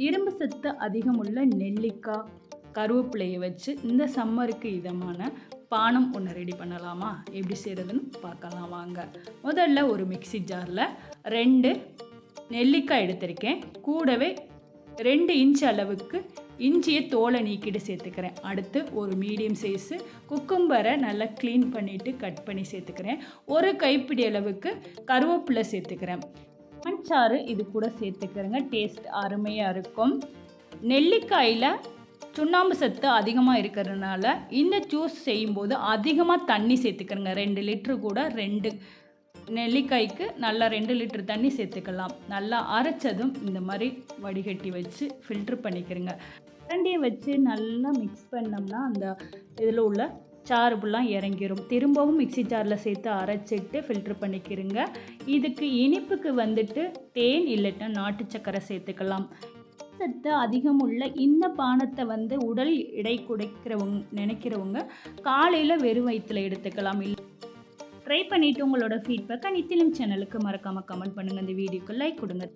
இரும்பு சத்து அதிகமுள்ள நெல்லிக்காய், கருவேப்பிலையை வச்சு இந்த சம்மருக்கு இதமான பானம் ஒன்று ரெடி பண்ணலாமா? எப்படி செய்கிறதுன்னு பார்க்கலாம் வாங்க. முதல்ல ஒரு மிக்ஸி ஜாரில் 2 நெல்லிக்காய் எடுத்திருக்கேன். கூடவே 2 இன்ச் அளவுக்கு இஞ்சியை தோலை நீக்கிட்டு சேர்த்துக்கிறேன். அடுத்து ஒரு மீடியம் சைஸு குக்கும்பரை நல்லா க்ளீன் பண்ணிவிட்டு கட் பண்ணி சேர்த்துக்கிறேன். ஒரு கைப்பிடி அளவுக்கு கருவேப்பிலை சேர்த்துக்கிறேன். சாறு இது கூட சேர்த்துக்கிறேங்க. டேஸ்ட் அருமையாக இருக்கும். நெல்லிக்காயில் சுண்ணாம்பு சத்து அதிகமாக இருக்கிறதுனால இந்த ஜூஸ் செய்யும்போது அதிகமாக தண்ணி சேர்த்துக்கிறேங்க. 2 லிட்ரு கூட 2 நெல்லிக்காய்க்கு நல்லா 2 லிட்டர் தண்ணி சேர்த்துக்கலாம். நல்லா அரைச்சதும் இந்த மாதிரி வடிகட்டி வச்சு ஃபில்ட்ரு பண்ணிக்கிறேங்க. கரண்டியை வச்சு நல்லா மிக்ஸ் பண்ணோம்னா அந்த இதில் உள்ள சாறு ஃபுல்லாக இறங்கிரும். திரும்பவும் மிக்ஸி ஜாரில் சேர்த்து அரைச்சிட்டு ஃபில்ட்ரு பண்ணிக்கிறங்க. இதுக்கு இனிப்புக்கு வந்துட்டு தேன் இல்லைன்னா நாட்டு சக்கரை சேர்த்துக்கலாம். சத்து அதிகமுள்ள இந்த பானத்தை உடல் எடை நினைக்கிறவங்க காலையில் வெறும் வயிற்றில் எடுத்துக்கலாம். ட்ரை பண்ணிவிட்டு உங்களோட ஃபீட்பேக்கை நித்திலம் சேனலுக்கு மறக்காமல் கமெண்ட் பண்ணுங்கள். இந்த வீடியோக்கு லைக் கொடுங்க.